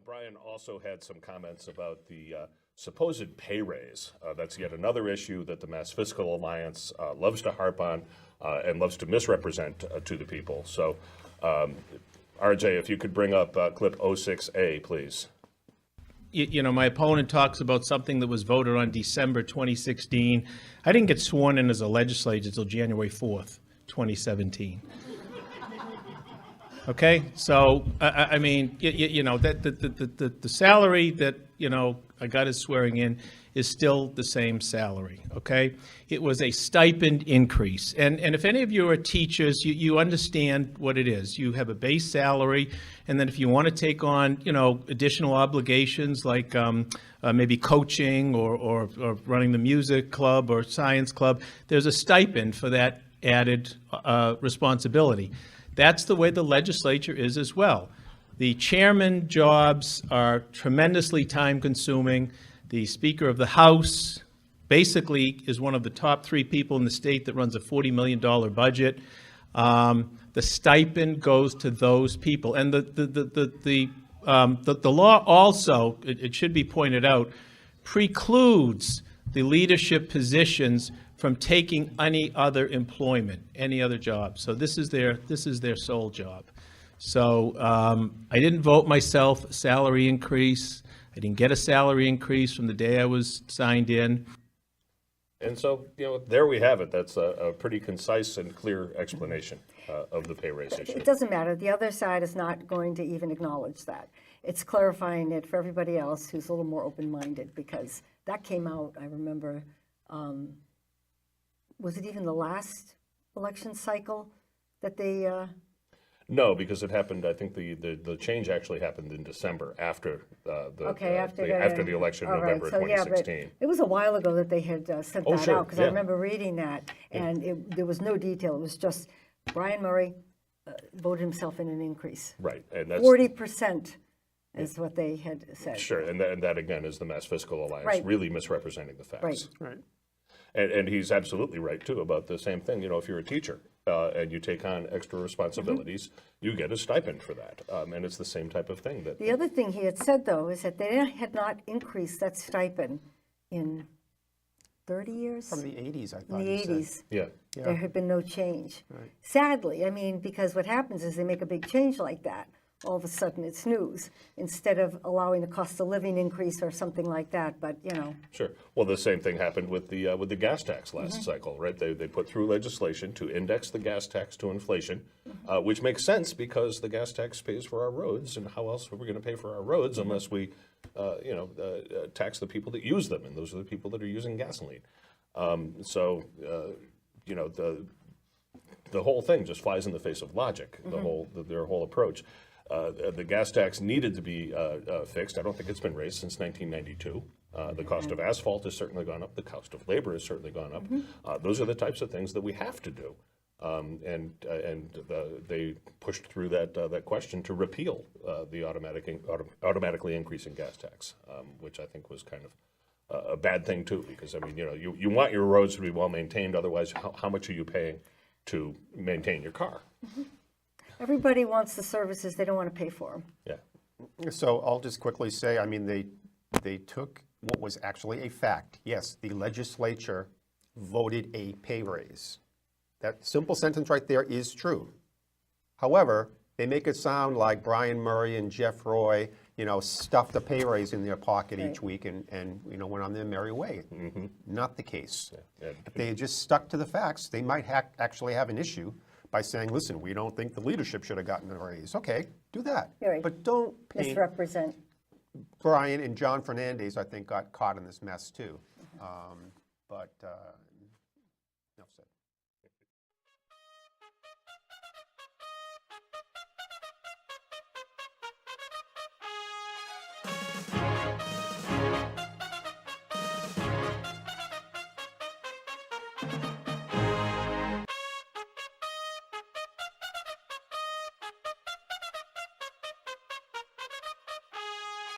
Brian also had some comments about the supposed pay raise. That's yet another issue that the Mass Fiscal Alliance loves to harp on and loves to misrepresent to the people. So, RJ, if you could bring up clip 06A, please. My opponent talks about something that was voted on December 2016. I didn't get sworn in as a legislator until January 4th, 2017. Okay, so I mean, that the salary that I got as swearing in is still the same salary. Okay, it was a stipend increase, and if any of you are teachers, you understand what it is. You have a base salary, and then if you want to take on additional obligations like maybe coaching or running the music club or science club, there's a stipend for that added responsibility. That's the way the legislature is as well. The chairman jobs are tremendously time-consuming. The Speaker of the House basically is one of the top 3 people in the state that runs a $40 million budget. The stipend goes to those people. And the law also, it should be pointed out, precludes the leadership positions from taking any other employment, any other job. So this is their sole job. So I didn't vote myself a salary increase. I didn't get a salary increase from the day I was signed in. And so, there we have it. That's a pretty concise and clear explanation of the pay raise issue. It doesn't matter. The other side is not going to even acknowledge that. It's clarifying it for everybody else who's a little more open-minded, because that came out, I remember, was it even the last election cycle that they... No, because it happened, I think the change actually happened in December after after the election in November 2016. Yeah, but it was a while ago that they had sent that sure, out, because I remember reading that, and there was no detail. It was just Brian Murray voted himself in an increase. Right, and that's 40% is what they had said. Sure, and that again is the Mass Fiscal Alliance really misrepresenting the facts. Right. And he's absolutely right too about the same thing. If you're a teacher and you take on extra responsibilities, you get a stipend for that, and it's the same type of thing. The other thing he had said, though, is that they had not increased that stipend in 30 years? From the 80s, I thought. In the 80s. Yeah. There had been no change. Right. Sadly, I mean, because what happens is they make a big change like that, all of a sudden it's news, instead of allowing the cost of living increase or something like that, but, Sure. Well, the same thing happened with the gas tax last cycle, right? They put through legislation to index the gas tax to inflation, which makes sense because the gas tax pays for our roads, and how else are we going to pay for our roads unless we, tax the people that use them, and those are the people that are using gasoline. The whole thing just flies in the face of logic. Their whole approach. The gas tax needed to be fixed. I don't think it's been raised since 1992. The cost of asphalt has certainly gone up. The cost of labor has certainly gone up. Those are the types of things that we have to do. They pushed through that question to repeal the automatically increasing gas tax, which I think was kind of a bad thing too, because I mean, you want your roads to be well maintained. Otherwise, how much are you paying to maintain your car? everybody wants the services, they don't want to pay for them. Yeah. So I'll just quickly say, I mean, they took what was actually a fact. Yes, the legislature voted a pay raise. That simple sentence right there is true. However, they make it sound like Brian Murray and Jeff Roy, stuffed a pay raise in their pocket each week and went on their merry way. Mm-hmm. Not the case. Yeah. If they had just stuck to the facts, they might actually have an issue by saying, listen, we don't think the leadership should have gotten a raise. Okay, do that. Right. But don't paint Misrepresent. Brian and John Fernandez, I think, got caught in this mess too. Enough said.